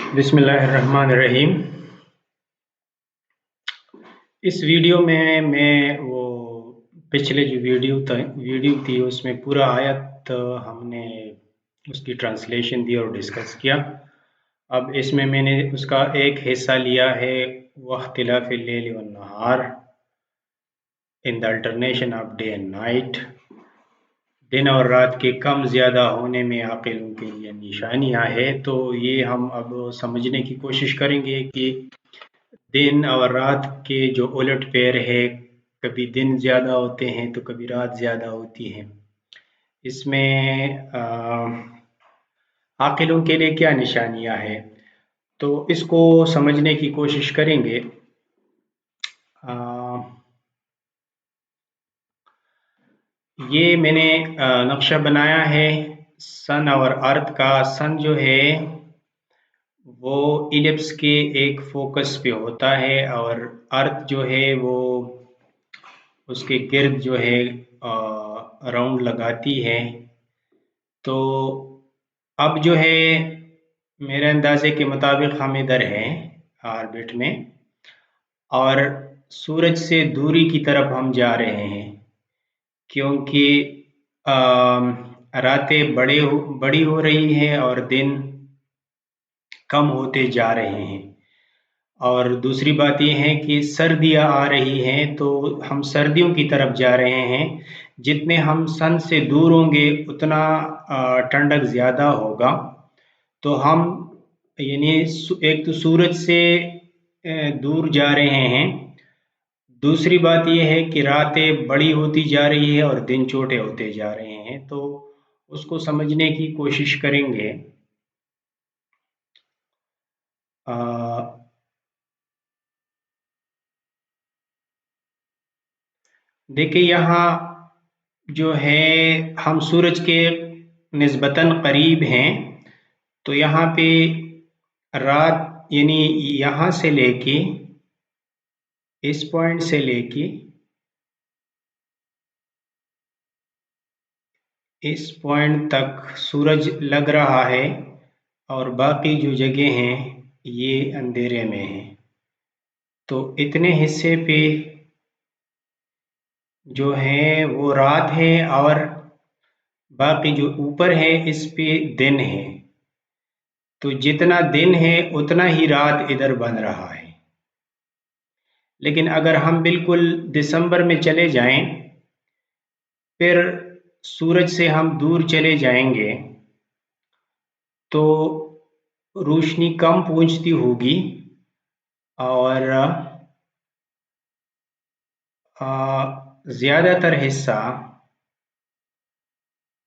बिस्मिल्लाहिर्रहमानिर्रहीम। इस वीडियो में मैं वो पिछले जो वीडियो थी उसमें पूरा आयत हमने उसकी ट्रांसलेशन दी और डिस्कस किया। अब इसमें मैंने उसका एक हिस्सा लिया है, वख्तिलाफिल लैल one Nahar in the alternation of day and night. दिन और रात के कम ज़्यादा होने में आक़िलों के लिए निशानियाँ हैं। तो ये हम अब समझने की कोशिश करेंगे कि दिन और रात के जो उलट पैर है, कभी दिन ज़्यादा होते हैं तो कभी रात ज़्यादा होती है। इसमें आक़िलों के लिए क्या निशानियाँ हैं, तो इसको समझने की कोशिश करेंगे। ये मैंने नक्शा बनाया है सन और अर्थ का। सन जो है वो इलिप्स के एक फोकस पे होता है और अर्थ जो है वो उसके गिर्द जो है राउंड लगाती है। तो अब जो है मेरे अंदाजे के मुताबिक हम इधर हैं ऑर्बिट में और सूरज से दूरी की तरफ हम जा रहे हैं, क्योंकि रातें बड़ी हो रही हैं और दिन कम होते जा रहे हैं। और दूसरी बात यह है कि सर्दियाँ आ रही हैं, तो हम सर्दियों की तरफ जा रहे हैं। जितने हम सन से दूर होंगे उतना ठंडक ज़्यादा होगा। तो हम यानी एक तो सूरज से दूर जा रहे हैं, दूसरी बात यह है कि रातें बड़ी होती जा रही है और दिन छोटे होते जा रहे हैं। तो उसको समझने की कोशिश करेंगे। देखिए यहाँ जो है हम सूरज के निस्बतन करीब हैं, तो यहाँ पे रात यानी यहाँ से लेके इस पॉइंट से लेके इस पॉइंट तक सूरज लग रहा है और बाकी जो जगह हैं ये अंधेरे में हैं। तो इतने हिस्से पे जो है वो रात है और बाकी जो ऊपर है इस पे दिन है। तो जितना दिन है उतना ही रात इधर बन रहा है। लेकिन अगर हम बिल्कुल दिसंबर में चले जाएं, फिर सूरज से हम दूर चले जाएंगे तो रोशनी कम पहुंचती होगी और ज़्यादातर हिस्सा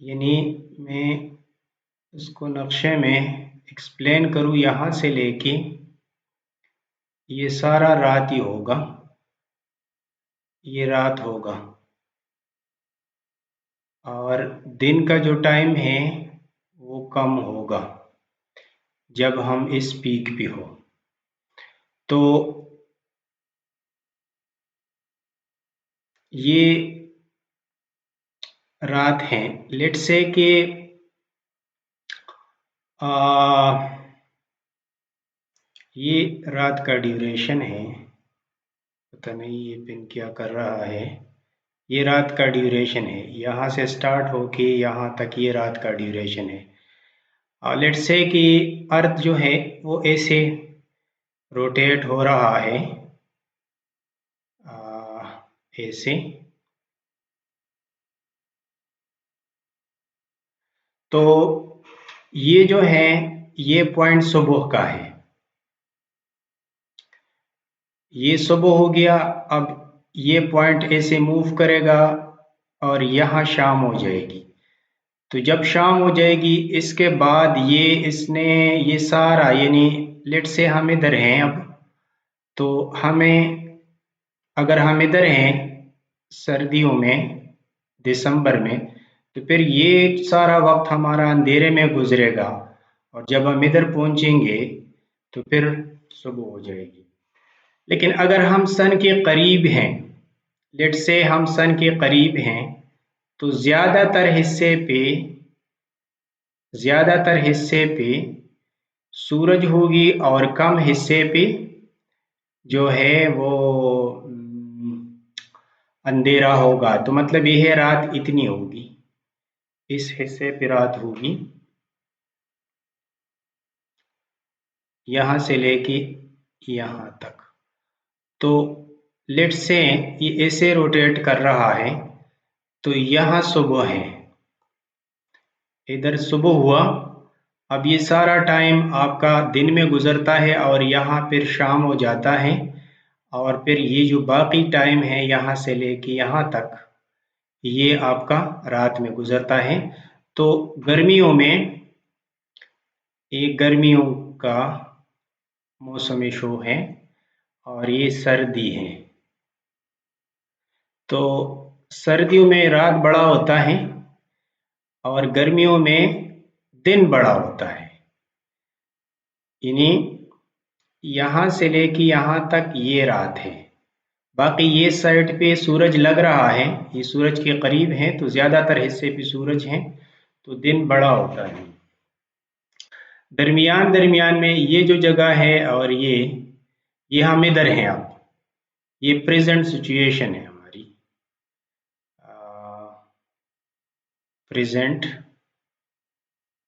यानी मैं इसको नक्शे में एक्सप्लेन करूँ, यहाँ से लेके ये सारा रात ही होगा, ये रात होगा और दिन का जो टाइम है वो कम होगा जब हम इस पीक पे हो। तो ये रात है। लेट्स से कि ये रात का ड्यूरेशन है। पता नहीं ये पिन क्या कर रहा है। ये रात का ड्यूरेशन है, यहाँ से स्टार्ट होके यहाँ तक ये रात का ड्यूरेशन है। लेट्स से कि अर्थ जो है वो ऐसे रोटेट हो रहा है, ऐसे। तो ये जो है ये पॉइंट सुबह का है, ये सुबह हो गया। अब ये पॉइंट ऐसे मूव करेगा और यहाँ शाम हो जाएगी। तो जब शाम हो जाएगी इसके बाद ये सारा यानी लेट से हम इधर हैं अब, तो हमें अगर हम इधर हैं सर्दियों में दिसंबर में, तो फिर ये सारा वक्त हमारा अंधेरे में गुजरेगा और जब हम इधर पहुंचेंगे तो फिर सुबह हो जाएगी। लेकिन अगर हम सन के करीब हैं, लेट से हम सन के करीब हैं, तो ज़्यादातर हिस्से पे सूरज होगी और कम हिस्से पे जो है वो अंधेरा होगा, तो मतलब यह रात इतनी होगी, इस हिस्से पे रात होगी यहां से लेके यहां तक। तो लेट्स से ये ऐसे रोटेट कर रहा है, तो यहां सुबह है, इधर सुबह हुआ। अब ये सारा टाइम आपका दिन में गुजरता है और यहाँ फिर शाम हो जाता है, और फिर ये जो बाकी टाइम है यहाँ से लेके यहाँ तक ये आपका रात में गुजरता है। तो गर्मियों में एक गर्मियों का मौसमी शो है और ये सर्दी है। तो सर्दियों में रात बड़ा होता है और गर्मियों में दिन बड़ा होता है, यानी यहां से लेके यहां तक ये रात है। बाकी ये साइड पे सूरज लग रहा है, ये सूरज के करीब है तो ज्यादातर हिस्से पे सूरज है, तो दिन बड़ा होता है। दरमियान दरमियान में ये जो जगह है और ये हम इधर हैं। अब ये प्रेजेंट सिचुएशन है हमारी,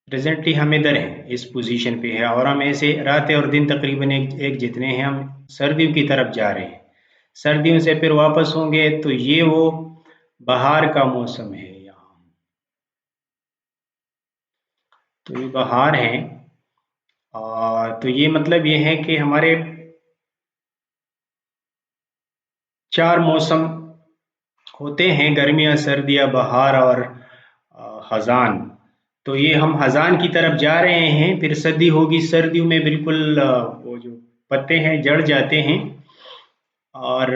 प्रेजेंटली हम इधर हैं, इस पोजीशन पे है, और हम ऐसे रातें और दिन तकरीबन एक जितने हैं। हम सर्दियों की तरफ जा रहे हैं, सर्दियों से फिर वापस होंगे, तो ये वो बहार का मौसम है यहाँ। तो ये बहार है, और तो ये मतलब ये है कि हमारे 4 मौसम होते हैं, गर्मियाँ, सर्दियाँ, बहार और खजान। तो ये हम खजान की तरफ जा रहे हैं, फिर सर्दी होगी, सर्दियों में बिल्कुल वो जो पत्ते हैं जड़ जाते हैं। और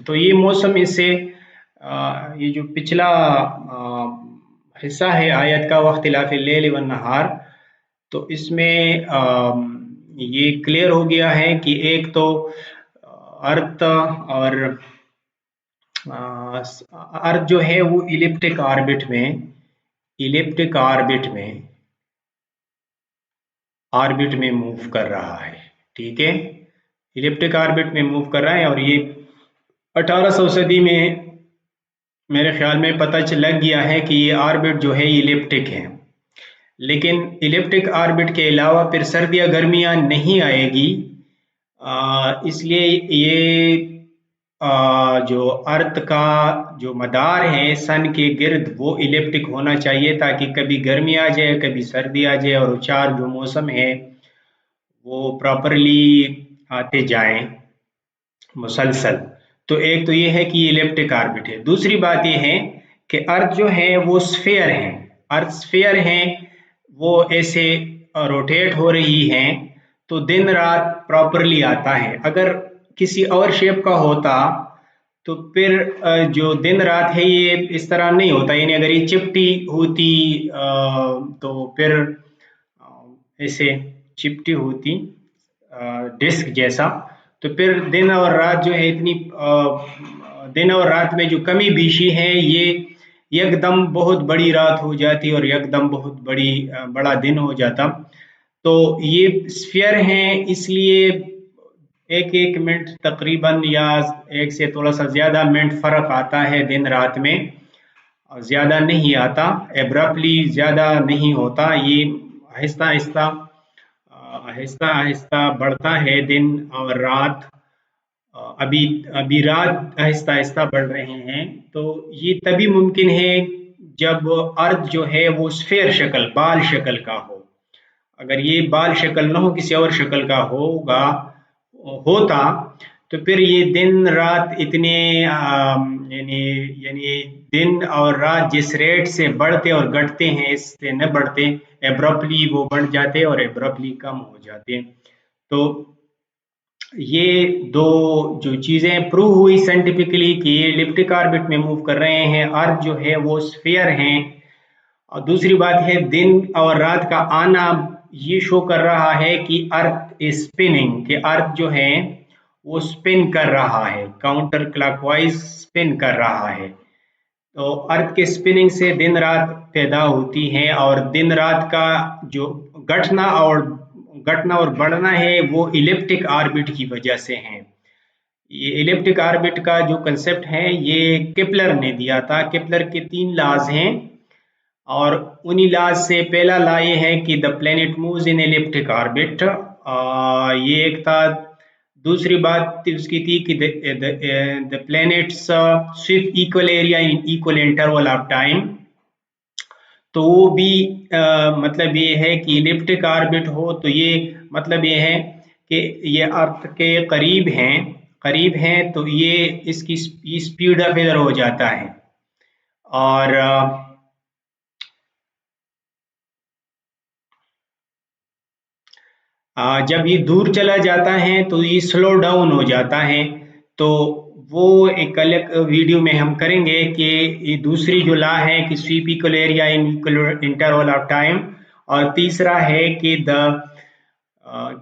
तो ये मौसम इससे ये जो पिछला हिस्सा है आयत का, वख्तिलाफ़ लेल व नहार, तो इसमें ये क्लियर हो गया है कि एक तो अर्थ और अर्थ जो है वो इलिप्टिक ऑर्बिट में मूव कर रहा है। ठीक है, इलिप्टिक ऑर्बिट में मूव कर रहा है, और ये 1800 सदी में मेरे ख्याल में पता लग गया है कि ये ऑर्बिट जो है इलिप्टिक है। लेकिन इलिप्टिक ऑर्बिट के अलावा फिर सर्दियाँ गर्मियाँ नहीं आएगी, इसलिए ये जो अर्थ का जो मदार है सन के गिर्द वो इलिप्टिक होना चाहिए, ताकि कभी गर्मी आ जाए कभी सर्दी आ जाए और 4 जो मौसम है वो प्रॉपरली आते जाएं मुसलसल। तो एक तो ये है कि इलिप्टिक ऑर्बिट है। दूसरी बात ये है कि अर्थ जो है वो स्फीयर है, अर्थ स्फीयर है, वो ऐसे रोटेट हो रही है, तो दिन रात प्रॉपरली आता है। अगर किसी और शेप का होता तो फिर जो दिन रात है ये इस तरह नहीं होता, यानी अगर ये चिपटी होती तो फिर ऐसे चिपटी होती डिस्क जैसा, तो फिर दिन और रात जो है इतनी दिन और रात में जो कमी बीशी है ये एकदम बहुत बड़ी रात हो जाती और एकदम बहुत बड़ा दिन हो जाता। तो ये स्फीयर हैं, इसलिए एक एक मिनट तकरीबन या एक से थोड़ा सा ज्यादा मिनट फर्क आता है दिन रात में, ज्यादा नहीं आता, एब्रप्टली ज्यादा नहीं होता, ये आहिस्ता आहिस्ता आहिस्ता आहिस्ता बढ़ता है दिन और रात। अभी अभी रात आहिस्ता आहिस्ता बढ़ रहे हैं। तो ये तभी मुमकिन है जब अर्थ जो है वो स्फेयर शक्ल, बाल शक्ल का हो। अगर ये बाल शक्ल ना हो, किसी और शक्ल का होता, तो फिर ये दिन रात इतने यानी यानी दिन और रात जिस रेट से बढ़ते और घटते हैं इससे न बढ़ते, एब्रप्टली वो बढ़ जाते और एब्रप्टली कम हो जाते। तो ये दो जो चीजें प्रूव हुई साइंटिफिकली कि ये इलिप्टिक ऑर्बिट में मूव कर रहे हैं, अर्थ जो है वो स्फीयर हैं। और दूसरी बात है दिन और रात का आना ये शो कर रहा है कि अर्थ स्पिनिंग, कि अर्थ जो है वो स्पिन कर रहा है, काउंटर क्लॉकवाइज स्पिन कर रहा है। तो अर्थ के स्पिनिंग से दिन रात पैदा होती है, और दिन रात का जो घटना और बढ़ना है वो इलिप्टिक ऑर्बिट की वजह से है। ये इलिप्टिक ऑर्बिट का जो कंसेप्ट है ये केपलर ने दिया था। केपलर के 3 लॉज हैं, और उन्हीं लॉज से पहला लॉ ये है कि the planet moves in elliptic orbit, ये एक था। दूसरी बात उसकी थी कि the planets sweep equal area in equal interval of time. तो वो भी मतलब ये है कि इलिप्टिक ऑर्बिट हो तो ये मतलब ये है कि ये अर्थ के करीब हैं तो ये इसकी स्पीड अप इधर हो जाता है। और जब ये दूर चला जाता है तो ये स्लो डाउन हो जाता है। तो वो एक अलग वीडियो में हम करेंगे कि ये दूसरी जो लॉ है कि sweep equal area in equal interval of time, और तीसरा है कि the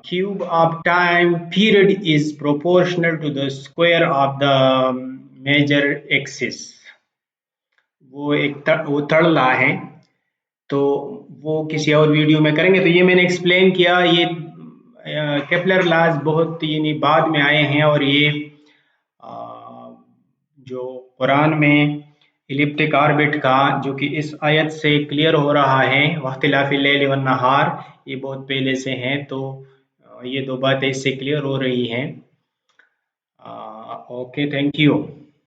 cube of time period is proportional to the square of the major axis. वो थर्ड लॉ है। तो वो किसी और वीडियो में करेंगे। तो ये मैंने एक्सप्लेन किया। ये केपलर लॉज बहुत यानी बाद में आए हैं, और ये जो कुरान में इलिप्टिक ऑर्बिट का जो कि इस आयत से क्लियर हो रहा है वख्तिलाफिल लैल वन नहार, ये बहुत पहले से हैं। तो ये 2 बातें इससे क्लियर हो रही हैं। Okay, thank you.